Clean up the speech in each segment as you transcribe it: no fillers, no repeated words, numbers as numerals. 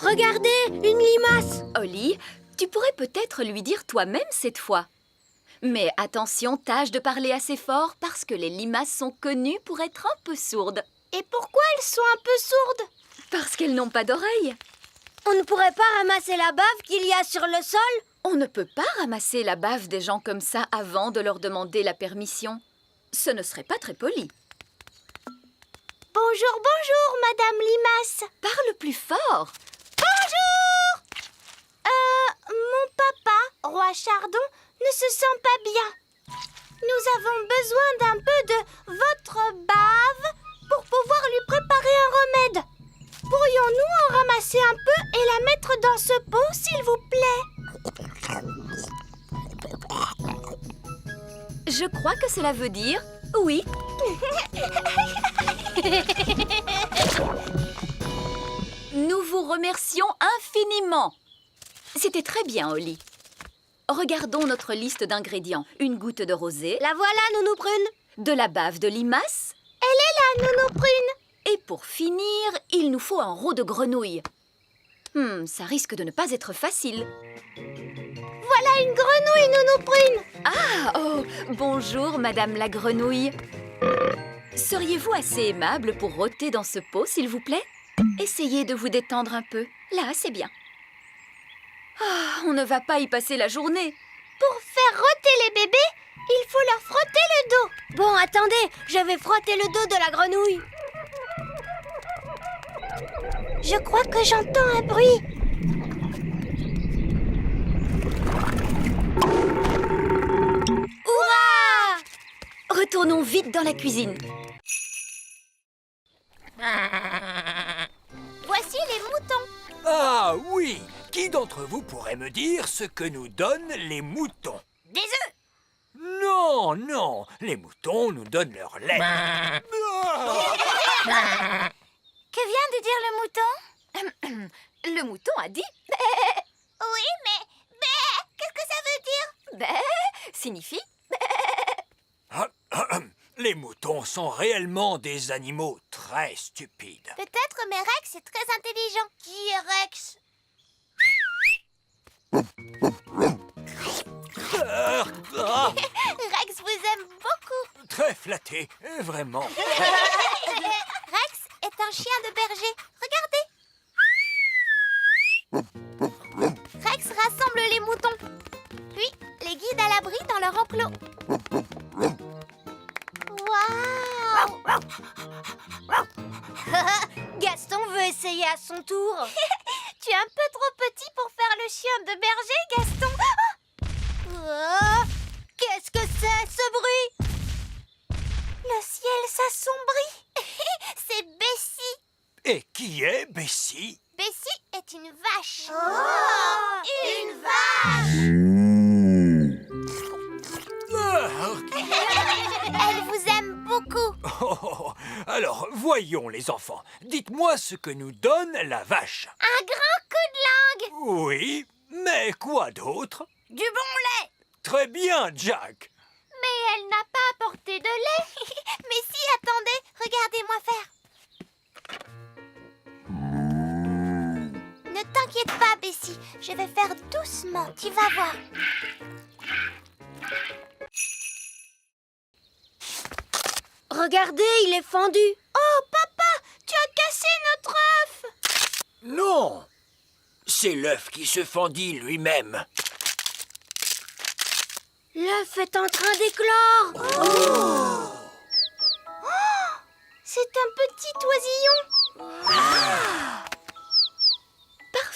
Regardez, une limace! Holly, tu pourrais peut-être lui dire toi-même cette fois. Mais attention, tâche de parler assez fort parce que les limaces sont connues pour être un peu sourdes. Et pourquoi elles sont un peu sourdes? Parce qu'elles n'ont pas d'oreilles. On ne pourrait pas ramasser la bave qu'il y a sur le sol? On ne peut pas ramasser la bave des gens comme ça avant de leur demander la permission. Ce ne serait pas très poli. Bonjour, bonjour, Madame Limace. Parle plus fort. Bonjour! Mon papa, Roi Chardon, ne se sent pas bien. Nous avons besoin d'un peu de votre bave pour pouvoir lui préparer un remède. Pourrions-nous en ramasser un peu et la mettre dans ce pot, s'il vous plaît? Je crois que cela veut dire oui. Nous vous remercions infiniment. C'était très bien, Holly. Regardons notre liste d'ingrédients. Une goutte de rosée. La voilà, Nounou Prune. De la bave de limace. Elle est là, Nounou Prune. Et pour finir, il nous faut un roux de grenouille. Ça risque de ne pas être facile. Voilà une grenouille, Nounou Prune. Ah, oh, bonjour, Madame la grenouille. Seriez-vous assez aimable pour rôter dans ce pot, s'il vous plaît? Essayez de vous détendre un peu. Là, c'est bien. Ah, on ne va pas y passer la journée. Pour faire rôter les bébés, il faut leur frotter le dos. Bon, attendez, je vais frotter le dos de la grenouille. Je crois que j'entends un bruit. Hurrah! Retournons vite dans la cuisine. Voici les moutons. Ah oui! Qui d'entre vous pourrait me dire ce que nous donnent les moutons? Des œufs. Non, non, les moutons nous donnent leur lait. Ah. Que vient de dire le mouton? Le mouton a dit Oui, mais qu'est-ce que ça veut dire? bé signifie Les moutons sont réellement des animaux très stupides. Peut-être, mais Rex est très intelligent. Qui est Rex? Rex vous aime beaucoup. Très flatté, vraiment. Rex est un chien de berger. Regardez. Rex rassemble les moutons, puis les guide à l'abri dans leur enclos. Waouh! Gaston veut essayer à son tour. Tu es un peu trop petit pour faire le chien de berger, Gaston. Oh, qu'est-ce que c'est, ce bruit? Le ciel s'assombrit. C'est Bessie. Et qui est Bessie? Bessie est une vache. Oh, une vache! Elle vous aime beaucoup. Oh, alors, voyons les enfants. Dites-moi ce que nous donne la vache. Un grand coup de langue. Oui, mais quoi d'autre? Du bon lait. Très bien, Jack. Mais elle n'a pas apporté de lait. Mais si, attendez, regardez-moi faire. Ne t'inquiète pas, Bessie. Je vais faire doucement, tu vas voir. Regardez, il est fendu. Oh, papa, tu as cassé notre œuf. Non, c'est l'œuf qui se fendit lui-même. L'œuf est en train d'éclore. Oh, c'est un petit oisillon.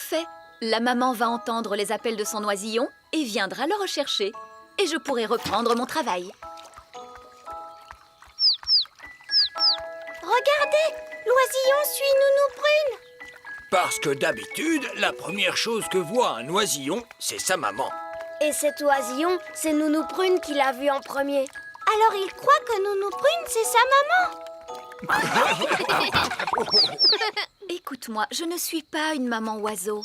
parfait. La maman va entendre les appels de son oisillon et viendra le rechercher. Et je pourrai reprendre mon travail. Regardez, l'oisillon suit Nounou Prune. Parce que d'habitude, la première chose que voit un oisillon, c'est sa maman. Et cet oisillon, c'est Nounou Prune qui l'a vu en premier. Alors il croit que Nounou Prune, c'est sa maman. Écoute-moi, je ne suis pas une maman oiseau.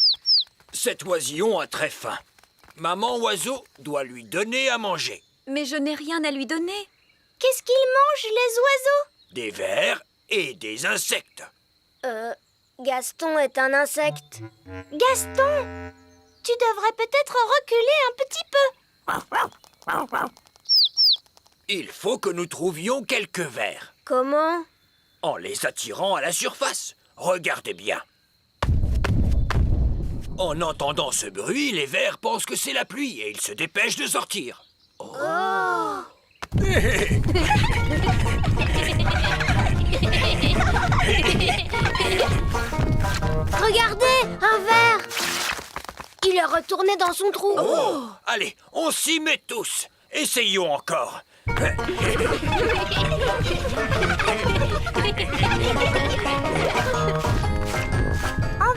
Cet oisillon a très faim. Maman oiseau doit lui donner à manger. Mais je n'ai rien à lui donner. Qu'est-ce qu'ils mangent, les oiseaux? Des vers et des insectes. Gaston est un insecte. Gaston, tu devrais peut-être reculer un petit peu. Il faut que nous trouvions quelques vers. Comment? En les attirant à la surface. Regardez bien. En entendant ce bruit, les vers pensent que c'est la pluie et ils se dépêchent de sortir. Regardez, un verre. Il est retourné dans son trou. Oh, allez, on s'y met tous. Essayons encore. En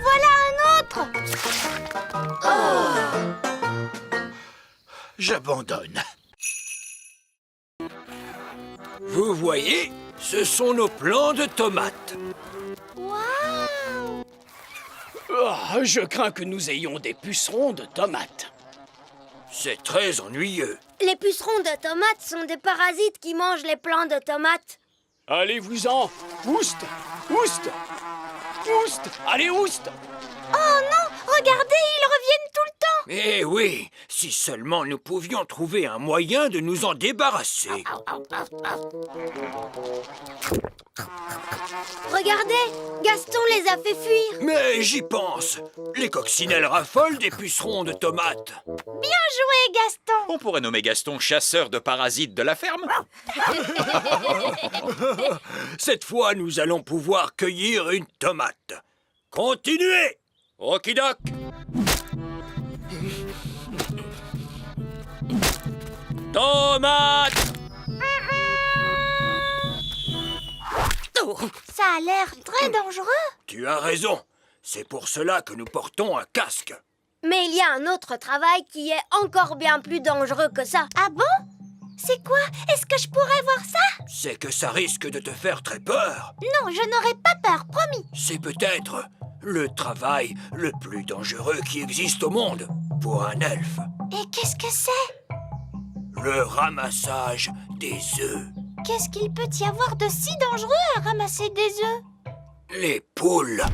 voilà un autre. J'abandonne. Vous voyez, ce sont nos plants de tomates. Waouh! Oh, je crains que nous ayons des pucerons de tomates. C'est très ennuyeux. Les pucerons de tomates sont des parasites qui mangent les plants de tomates. Allez-vous-en. Oust, oust, oust. Allez, oust. Oh non! Regardez, ils reviennent tout le temps. Eh oui, si seulement nous pouvions trouver un moyen de nous en débarrasser. Regardez, Gaston les a fait fuir. Mais j'y pense. Les coccinelles raffolent des pucerons de tomates. Bien joué, Gaston. On pourrait nommer Gaston chasseur de parasites de la ferme. Cette fois, nous allons pouvoir cueillir une tomate. Continuez! Okidok! Tomate! Ça a l'air très dangereux. Tu as raison. C'est pour cela que nous portons un casque. Mais il y a un autre travail qui est encore bien plus dangereux que ça. Ah bon? C'est quoi? Est-ce que je pourrais voir ça? C'est que ça risque de te faire très peur. Non, je n'aurai pas peur, promis. C'est peut-être le travail le plus dangereux qui existe au monde pour un elfe. Et qu'est-ce que c'est? Le ramassage des œufs. Qu'est-ce qu'il peut y avoir de si dangereux à ramasser des œufs? Les poules.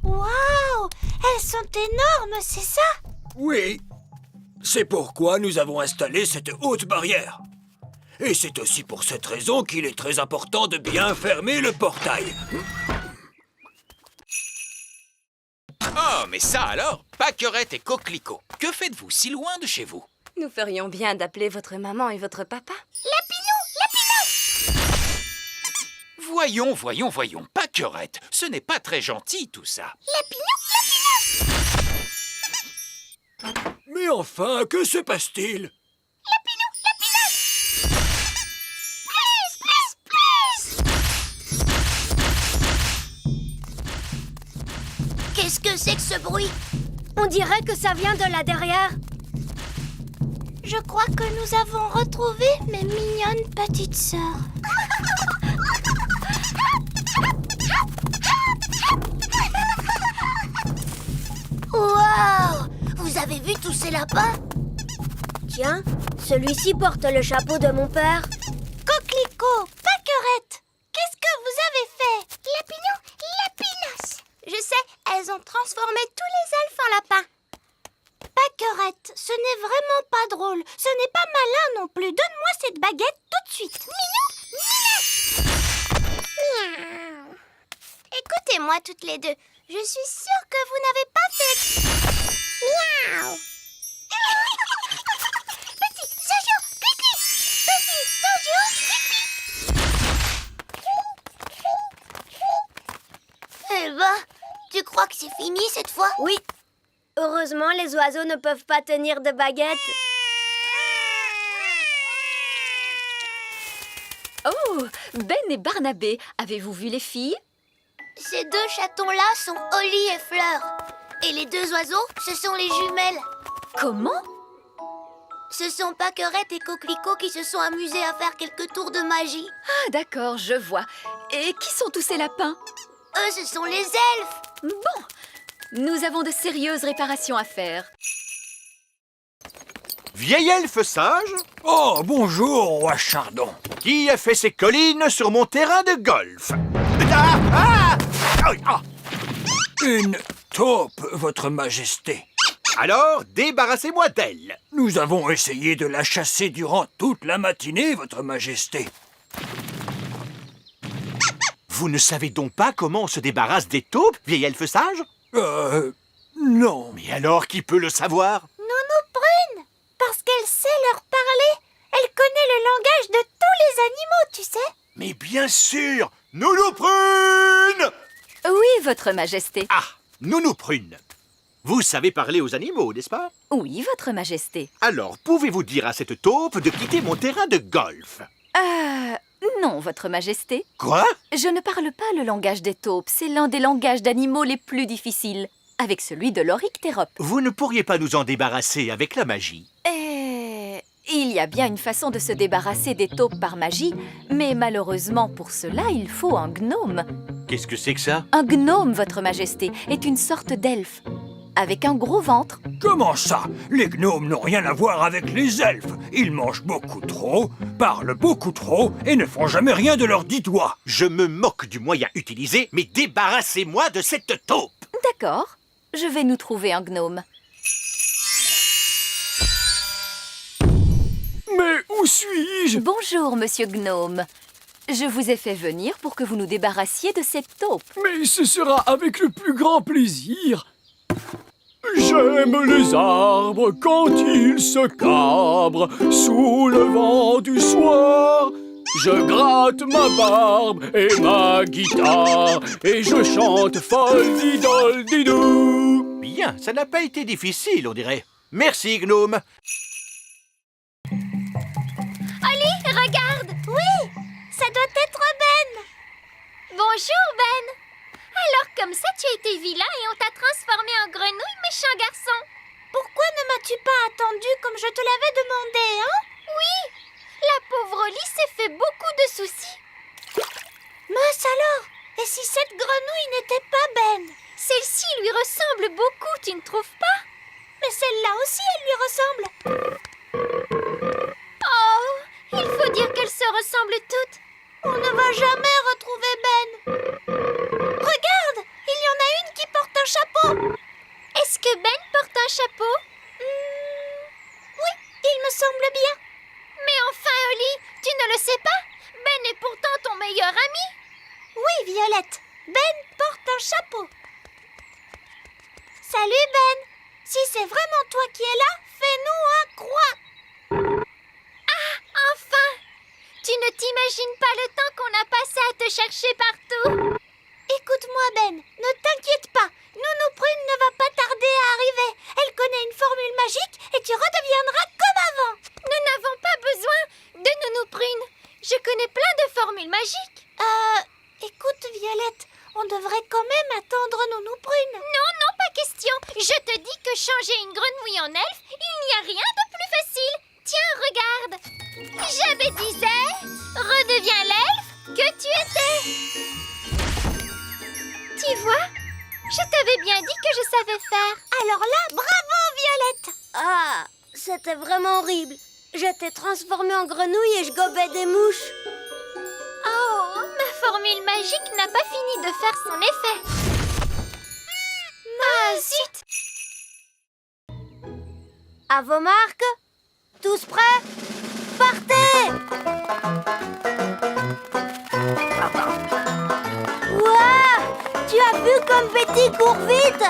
Waouh! Elles sont énormes, c'est ça? Oui. C'est pourquoi nous avons installé cette haute barrière. Et c'est aussi pour cette raison qu'il est très important de bien fermer le portail. Oh, mais ça alors, Pâquerette et Coquelicot, que faites-vous si loin de chez vous? Nous ferions bien d'appeler votre maman et votre papa. Voyons, Pâquerette, ce n'est pas très gentil tout ça. Mais enfin, que se passe-t-il? Qu'est-ce que c'est que ce bruit? On dirait que ça vient de là derrière. Je crois que nous avons retrouvé mes mignonnes petites sœurs. Waouh! Vous avez vu tous ces lapins? Tiens, celui-ci porte le chapeau de mon père. Coquelicot, Pâquerette, qu'est-ce que vous avez fait? Lapinou, Lapinos. Je sais, elles ont transformé tous les elfes en lapins. Pâquerette, ce n'est vraiment pas drôle. Ce n'est pas malin non plus. Donne-moi cette baguette tout de suite. Miaou. Écoutez-moi toutes les deux. Je suis sûre que vous n'avez pas fait... Miaou. Petit Jojo, Pipi. Petit Jojo, Pipi. Eh ben, tu crois que c'est fini cette fois? Oui. Heureusement, les oiseaux ne peuvent pas tenir de baguette. Oh, Ben et Barnabé, avez-vous vu les filles? Ces deux chatons-là sont Holly et Fleur. Et les deux oiseaux, ce sont les jumelles. Comment? Ce sont Pâquerette et Coquelicot qui se sont amusés à faire quelques tours de magie. Ah, d'accord, je vois. Et qui sont tous ces lapins? Eux, ce sont les elfes. Bon, nous avons de sérieuses réparations à faire. Vieil elfe sage, Oh, bonjour, roi Chardon. qui a fait ses collines sur mon terrain de golf. Ah, ah, ah, ah. Une taupe, votre majesté. Alors, débarrassez-moi d'elle. Nous avons essayé de la chasser durant toute la matinée, votre majesté. Vous ne savez donc pas comment on se débarrasse des taupes, vieil elfe sage? Non. Mais alors, qui peut le savoir? Nounou Prune, parce qu'elle sait leur parler. Elle connaît le langage de tous les animaux, tu sais. Mais bien sûr, Nounou Prune! Oui, votre majesté. Ah, Nounou Prune. Vous savez parler aux animaux, n'est-ce pas? Oui, votre majesté. Alors, pouvez-vous dire à cette taupe de quitter mon terrain de golf? Non, votre majesté. Quoi? Je ne parle pas le langage des taupes. C'est l'un des langages d'animaux les plus difficiles, avec celui de l'Oryctérope. Vous ne pourriez pas nous en débarrasser avec la magie? Il y a bien une façon de se débarrasser des taupes par magie, mais malheureusement pour cela, il faut un gnome. Qu'est-ce que c'est que ça? Un gnome, votre majesté, est une sorte d'elfe, avec un gros ventre. Comment ça? Les gnomes n'ont rien à voir avec les elfes. Ils mangent beaucoup trop, parlent beaucoup trop et ne font jamais rien de leurs 10 doigts. Je me moque du moyen utilisé, mais débarrassez-moi de cette taupe! D'accord, je vais nous trouver un gnome. Mais où suis-je? Bonjour, monsieur Gnome. Je vous ai fait venir pour que vous nous débarrassiez de cette taupe. Mais ce sera avec le plus grand plaisir. J'aime les arbres quand ils se cabrent sous le vent du soir. Je gratte ma barbe et ma guitare et je chante folle-didol-didou. Bien, ça n'a pas été difficile, on dirait. Merci, gnome. Oli, regarde. Oui, ça doit être Ben. Bonjour, Ben. Alors, comme ça, tu as été vilain et on t'a transformé en grenouille, méchant garçon. Pourquoi ne m'as-tu pas attendu comme je te l'avais demandé, hein? Oui, la pauvre Oli s'est fait beaucoup de soucis. Mince alors, et si cette grenouille n'était pas Ben? Celle-ci lui ressemble beaucoup, tu ne trouves pas? Mais celle-là aussi, elle lui ressemble. Oh, il faut dire qu'elles se ressemblent toutes. On ne va jamais retrouver Ben. Regarde, il y en a une qui porte un chapeau. Est-ce que Ben porte un chapeau? Oui, il me semble bien. Mais enfin, Oli, tu ne le sais pas? Ben est pourtant ton meilleur ami. Oui, Violette, Ben porte un chapeau. Salut, Ben. Si c'est vraiment toi qui es là, fais-nous un croix. Ah, enfin! Tu ne t'imagines pas le temps qu'on a passé à te chercher partout. Écoute-moi, Ben, ne t'inquiète pas. Nounou Prune ne va pas tarder à arriver. Elle connaît une formule magique et tu redeviendras comme avant. Nous n'avons pas besoin de Nounou Prune. Je connais plein de formules magiques. Écoute, Violette, on devrait quand même attendre Nounou Prune. Non, non, pas question. Je te dis que changer une grenouille en elfe, il n'y a rien de plus facile. Tiens, regarde. J'avais disais, redeviens l'elfe que tu étais. Tu vois, je t'avais bien dit que je savais faire. Alors là, bravo, Violette. Ah, c'était vraiment horrible. J'étais transformée en grenouille et je gobais des mouches. Oh, ma formule magique n'a pas fini de faire son effet. Ah, zut. À vos marques, tous prêts? Partez! Ouah! Tu as vu comme Betty court vite?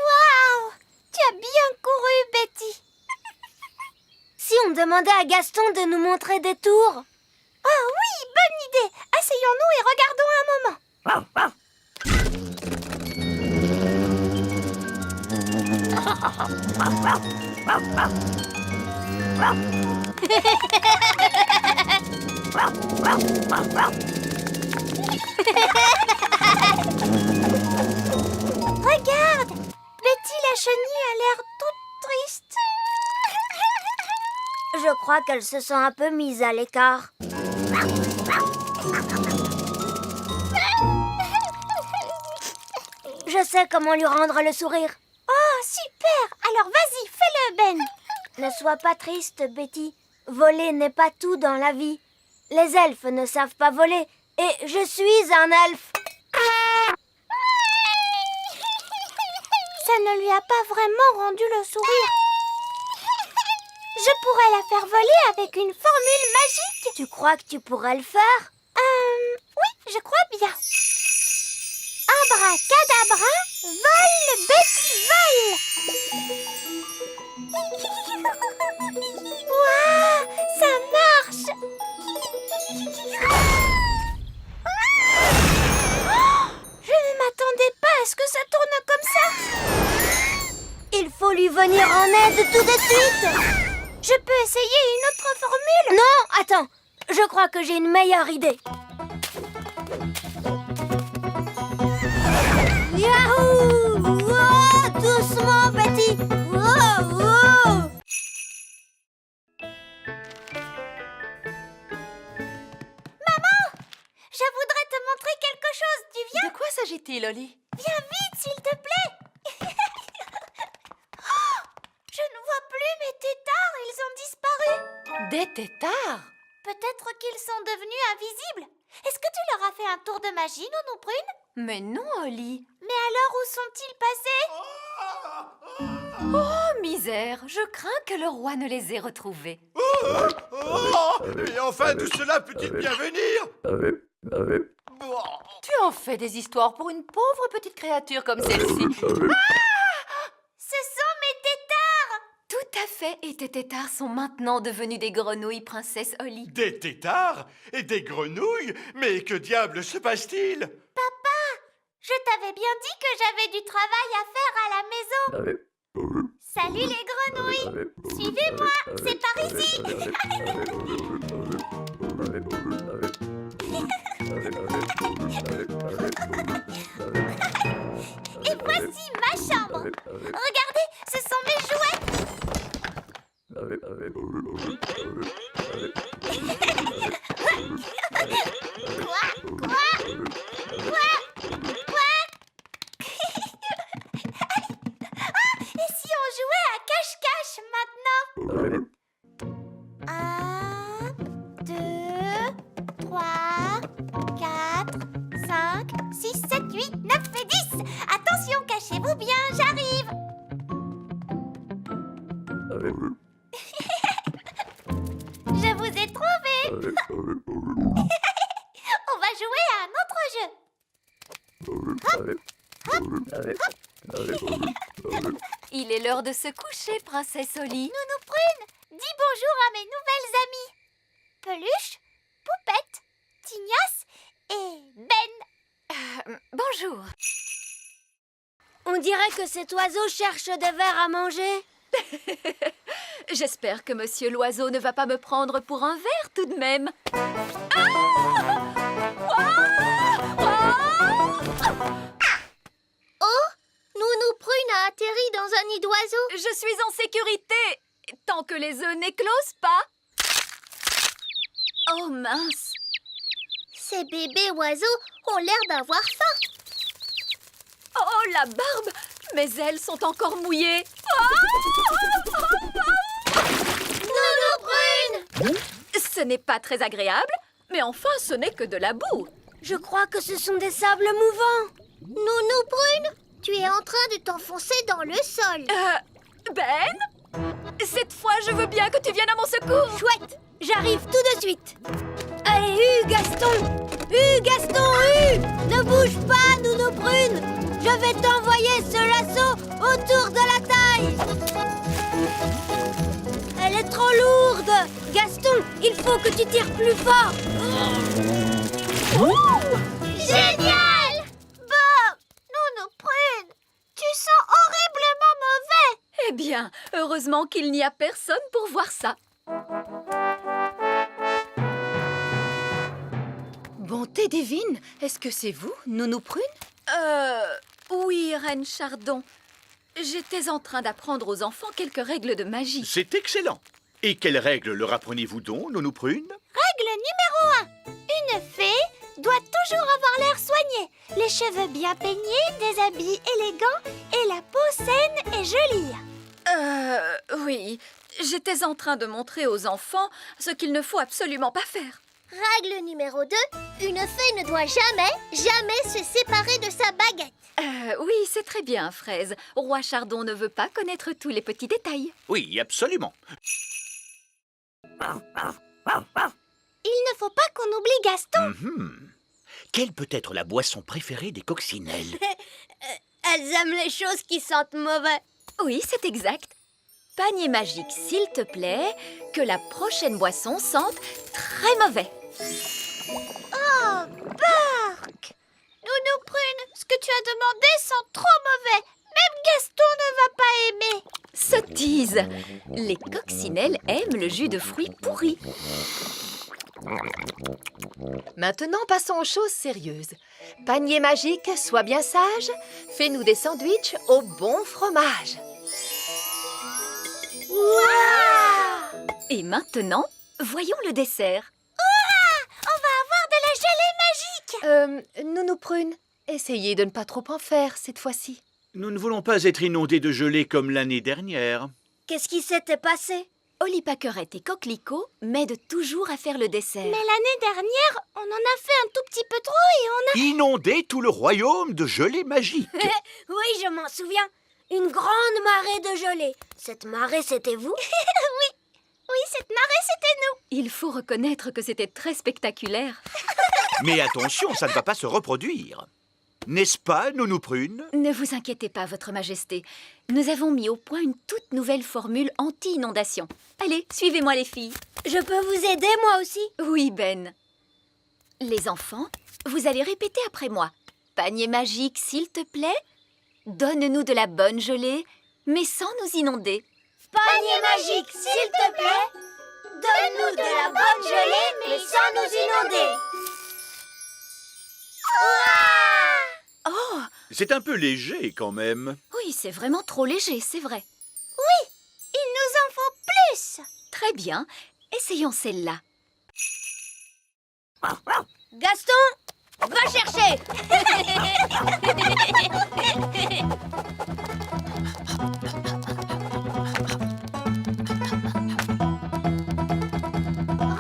Waouh! Tu as bien couru, Betty. Si on demandait à Gaston de nous montrer des tours. Oh oui, bonne idée. Asseyons-nous et regardons un moment. Regarde, Betty la chenille a l'air toute triste. Je crois qu'elle se sent un peu mise à l'écart. Je sais comment lui rendre le sourire. Oh, super! Alors vas-y, fais-le, Ben. Ne sois pas triste, Betty. Voler n'est pas tout dans la vie. Les elfes ne savent pas voler et je suis un elfe. Ça ne lui a pas vraiment rendu le sourire. Je pourrais la faire voler avec une formule magique. Tu crois que tu pourrais le faire? Oui, je crois bien. Abracadabra, vole, Betty, vole. Ouah, ça marche. Oh, je ne m'attendais pas à ce que ça tourne comme ça. Il faut lui venir en aide tout de suite. Je peux essayer une autre formule? Non, attends. Je crois que j'ai une meilleure idée. Yahoo! Wow, doucement, Betty. Wow, wow. Je voudrais te montrer quelque chose. Tu viens? De quoi s'agit-il, Oli? Viens vite, s'il te plaît. Oh, je ne vois plus mes têtards, ils ont disparu. Des têtards? Peut-être qu'ils sont devenus invisibles. Est-ce que tu leur as fait un tour de magie, Nounou Prune? Mais non, Oli. Mais alors, où sont-ils passés? Oh, misère. Je crains que le roi ne les ait retrouvés. Et enfin, tout cela peut-il bien venir? Tu en fais des histoires pour une pauvre petite créature comme celle-ci. Ce sont mes têtards. Tout à fait. Et tes têtards sont maintenant devenus des grenouilles, princesse Oli. Des têtards et des grenouilles? Mais que diable se passe-t-il? Je t'avais bien dit que j'avais du travail à faire à la maison. Salut les grenouilles. Suivez-moi, c'est par ici. Et voici ma chambre. Regardez, ce sont mes jouets. Et si on jouait à cache-cache maintenant? 1, 2, 3, 4, 5, 6, 7, 8, 9 et 10. Attention, cachez-vous bien, j'arrive. Je vous ai trouvé. On va jouer à un autre jeu. Il est l'heure de se coucher, princesse Oli. Nounou Prune, dis bonjour à mes nouvelles amies. Peluche, Poupette, Tignasse et Ben. Bonjour. On dirait que cet oiseau cherche des vers à manger. J'espère que monsieur l'oiseau ne va pas me prendre pour un ver tout de même. Nounou Prune a atterri dans un nid d'oiseaux. Je suis en sécurité, tant que les œufs n'éclosent pas. Oh mince. Ces bébés oiseaux ont l'air d'avoir faim. Oh la barbe. Mes ailes sont encore mouillées. Nounou Prune! Ce n'est pas très agréable, mais enfin ce n'est que de la boue. Je crois que ce sont des sables mouvants. Nounou Prune, tu es en train de t'enfoncer dans le sol. Ben, cette fois je veux bien que tu viennes à mon secours. Chouette, j'arrive tout de suite. Allez, Gaston. Gaston, ne bouge pas, Nounou Prune. Je vais t'envoyer ce lasso autour de la taille. Elle est trop lourde. Gaston, il faut que tu tires plus fort. Génial! Bon, Nounou Prune, tu sens horriblement mauvais. Eh bien, heureusement qu'il n'y a personne pour voir ça. Bonté divine, est-ce que c'est vous, Nounou Prune? Oui, Reine Chardon. J'étais en train d'apprendre aux enfants quelques règles de magie. C'est excellent. Et quelles règles leur apprenez-vous donc, Nounou Prune? Règle numéro 1. Une fée doit toujours avoir l'air soigné, les cheveux bien peignés, des habits élégants et la peau saine et jolie. Oui. J'étais en train de montrer aux enfants ce qu'il ne faut absolument pas faire. Règle numéro 2, une fée ne doit jamais se séparer de sa baguette. Oui, c'est très bien, Fraise. Roi Chardon ne veut pas connaître tous les petits détails. Oui, absolument. Il ne faut pas qu'on oublie Gaston. Quelle peut être la boisson préférée des coccinelles? Elles aiment les choses qui sentent mauvais. Oui, c'est exact. Panier magique, s'il te plaît, que la prochaine boisson sente très mauvais. Oh, Bark! Nounou Prune, ce que tu as demandé sent trop mauvais. Même Gaston ne va pas aimer. Sottise! Les coccinelles aiment le jus de fruits pourris. Maintenant, passons aux choses sérieuses. Panier magique, sois bien sage. Fais-nous des sandwichs au bon fromage. Et maintenant, voyons le dessert. On va avoir de la gelée magique. Nounou Prune, essayez de ne pas trop en faire cette fois-ci. Nous ne voulons pas être inondés de gelée comme l'année dernière. Qu'est-ce qui s'était passé? Oli Pâquerette et Coquelicot m'aident toujours à faire le dessert. Mais l'année dernière, on en a fait un tout petit peu trop et on a... Inonder tout le royaume de gelée magique. Oui, je m'en souviens. Une grande marée de gelée. Cette marée, c'était vous? Oui, cette marée, c'était nous. Il faut reconnaître que c'était très spectaculaire. Mais attention, ça ne va pas se reproduire. N'est-ce pas, Nounou Prune? Ne vous inquiétez pas, Votre Majesté. Nous avons mis au point une toute nouvelle formule anti-inondation. Allez, suivez-moi les filles. Je peux vous aider, moi aussi? Oui, Ben. Les enfants, vous allez répéter après moi. Panier magique, s'il te plaît. Donne-nous de la bonne gelée, mais sans nous inonder. Panier magique, s'il te plaît. Donne-nous de la bonne gelée, mais sans nous inonder. Oh, C'est un peu léger quand même. oui, c'est vraiment trop léger, c'est vrai. Il nous en faut plus. Très bien, essayons celle-là. Gaston, va chercher.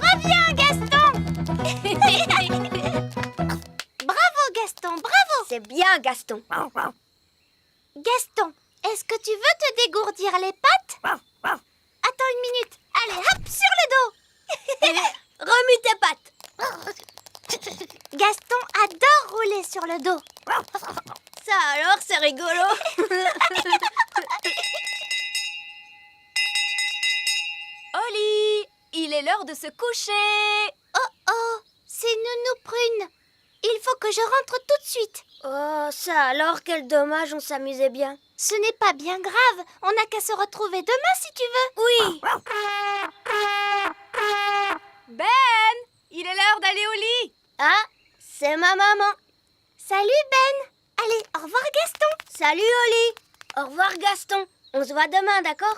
Reviens, Gaston. Bravo, Gaston, bravo. C'est bien, Gaston. Gaston, est-ce que tu veux te dégourdir les pattes? Attends une minute. Allez, hop, sur le dos. Remue tes pattes. Gaston adore rouler sur le dos. Ça alors, c'est rigolo. Oli, il est l'heure de se coucher. Oh, c'est Nounou Prune. Il faut que je rentre tout de suite. Oh, ça alors, quel dommage, on s'amusait bien. Ce n'est pas bien grave. On n'a qu'à se retrouver demain si tu veux. Oui. Ben, il est l'heure d'aller au lit. Ah, c'est ma maman. Salut Ben. Allez, au revoir Gaston. Salut, Oli. Au revoir, Gaston. On se voit demain, d'accord?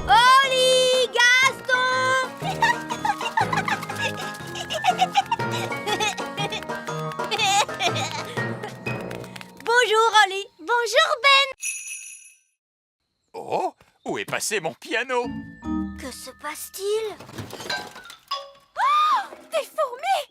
Oli, Bonjour, Oli. Bonjour Ben. Oh, où est passé mon piano? Que se passe-t-il? Des fourmis.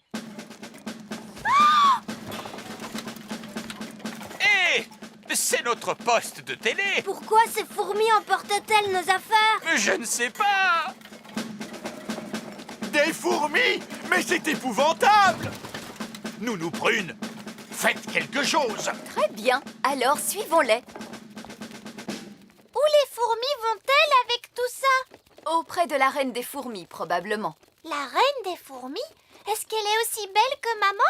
Hé, c'est notre poste de télé. Pourquoi ces fourmis emportent-elles nos affaires? Je ne sais pas. Des fourmis? Mais c'est épouvantable! Nounou Prune, faites quelque chose! Très bien, alors suivons-les. fourmis vont-elles avec tout ça? Auprès de la reine des fourmis, probablement. La reine des fourmis? Est-ce qu'elle est aussi belle que maman?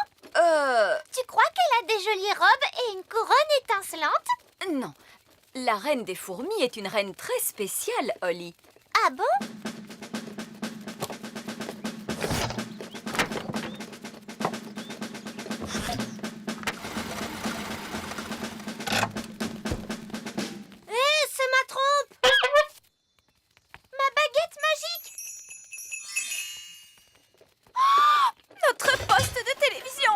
Tu crois qu'elle a des jolies robes et une couronne étincelante? Non. La reine des fourmis est une reine très spéciale, Holly. Ah bon? C'est ma trompe! Ma baguette magique! Notre poste de télévision!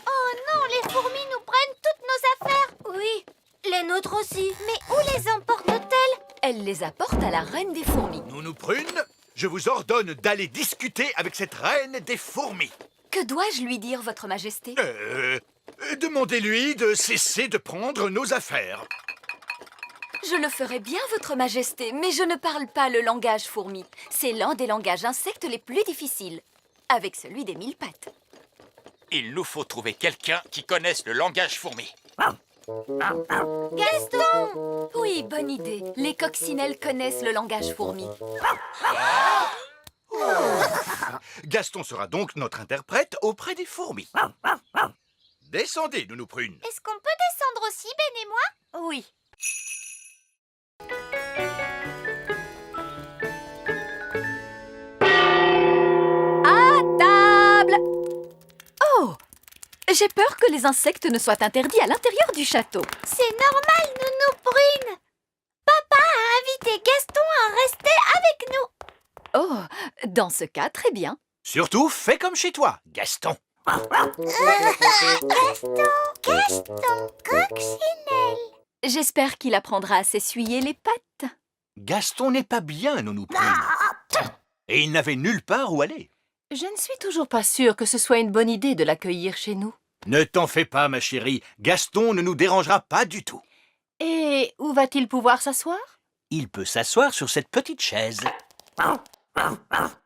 Oh non, les fourmis nous prennent toutes nos affaires! Oui, les nôtres aussi. Mais où les emportent-elles? Elle les apporte à la reine des fourmis. Nounou Prune, je vous ordonne d'aller discuter avec cette reine des fourmis. Que dois-je lui dire, votre majesté? Demandez-lui de cesser de prendre nos affaires. Je le ferai bien, votre majesté, mais je ne parle pas le langage fourmi. C'est l'un des langages insectes les plus difficiles, avec celui des 1000 pattes. Il nous faut trouver quelqu'un qui connaisse le langage fourmi. Gaston! Oui, bonne idée. Les coccinelles connaissent le langage fourmi. Gaston sera donc notre interprète auprès des fourmis. Descendez, Nounou Prune. Est-ce qu'on peut descendre aussi, Ben et moi? Oui. À table! Oh! J'ai peur que les insectes ne soient interdits à l'intérieur du château. C'est normal, Nounou Prune! Papa a invité Gaston à rester avec nous! Oh, dans ce cas, très bien. Surtout, fais comme chez toi, Gaston. Gaston, coccinelle! J'espère qu'il apprendra à s'essuyer les pattes. Gaston n'est pas bien, Nounou Prune. Et il n'avait nulle part où aller. Je ne suis toujours pas sûre que ce soit une bonne idée de l'accueillir chez nous. Ne t'en fais pas, ma chérie. Gaston ne nous dérangera pas du tout. Et où va-t-il pouvoir s'asseoir? Il peut s'asseoir sur cette petite chaise.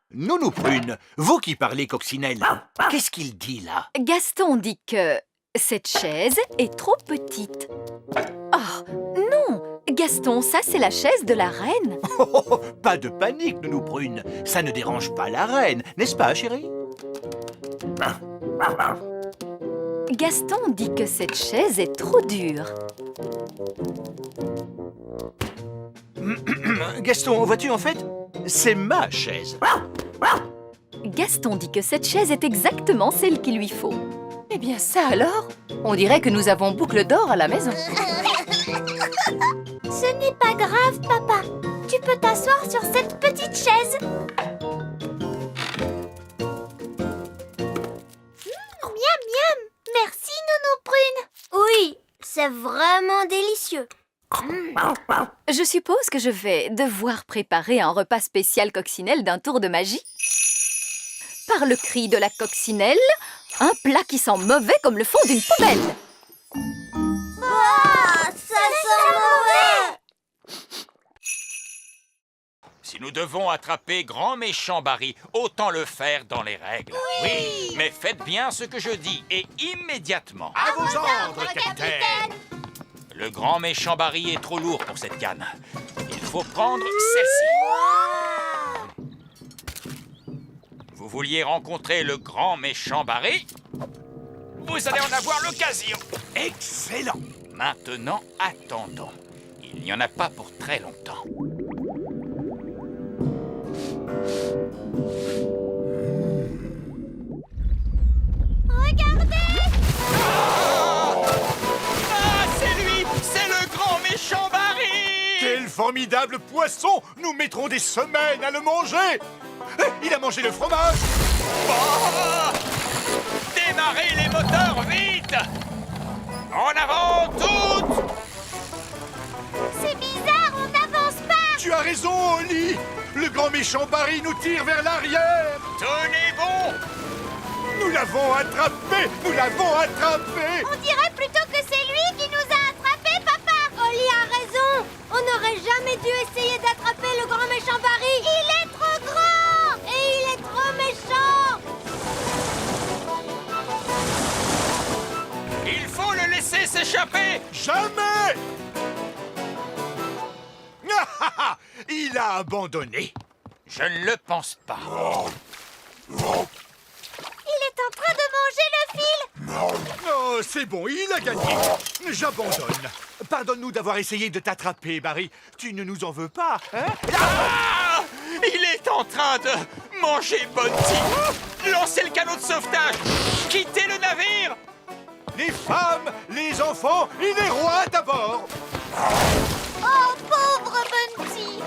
Nounou Prune, vous qui parlez coccinelle, qu'est-ce qu'il dit là? Gaston dit que cette chaise est trop petite. Oh, non! Gaston, ça c'est la chaise de la reine. Oh, pas de panique, Nounou Prune. Ça ne dérange pas la reine, n'est-ce pas, chérie? Gaston dit que cette chaise est trop dure. Gaston, vois-tu, en fait, c'est ma chaise. Gaston dit que cette chaise est exactement celle qu'il lui faut. Eh bien ça alors? On dirait que nous avons boucle d'or à la maison. Ce n'est pas grave, papa. Tu peux t'asseoir sur cette petite chaise. Miam, miam. Merci, Nounou Prune. Oui, c'est vraiment délicieux. Je suppose que je vais devoir préparer un repas spécial coccinelle d'un tour de magie. Par le cri de la coccinelle, un plat qui sent mauvais comme le fond d'une poubelle. Ah, ça sent mauvais! Si nous devons attraper Grand Méchant Barry, autant le faire dans les règles. Oui, mais faites bien ce que je dis, et immédiatement. À vos ordres, capitaine. Le Grand Méchant Barry est trop lourd pour cette canne. Il faut prendre celle-ci. Vous vouliez rencontrer le Grand Méchant Barry? Vous allez en avoir l'occasion. Excellent. Maintenant, attendons. Il n'y en a pas pour très longtemps. Regardez! Ah, c'est lui! C'est le Grand Méchant Barry! Quel formidable poisson! Nous mettrons des semaines à le manger. Il a mangé le fromage. Oh! Démarrez les moteurs, vite! En avant, toutes! C'est bizarre, on n'avance pas! Tu as raison, Holly. Le grand méchant Barry nous tire vers l'arrière. Tenez bon! Nous l'avons attrapé. Nous l'avons attrapé. On dirait plutôt que c'est lui qui nous a attrapés, papa! Holly a raison. On n'aurait jamais dû essayer d'attraper le grand méchant Barry. Il est trop grand! Et il est trop méchant. Il faut le laisser s'échapper! Jamais. Il a abandonné. Je ne le pense pas. Il est en train de manger le fil. Oh, c'est bon, il a gagné. J'abandonne. Pardonne-nous d'avoir essayé de t'attraper, Barry. Tu ne nous en veux pas, hein? Ah! Il est en train de manger Bounty. Lancez le canot de sauvetage. Quittez le navire. Les femmes, les enfants et les rois d'abord. Oh, pauvre Bunty.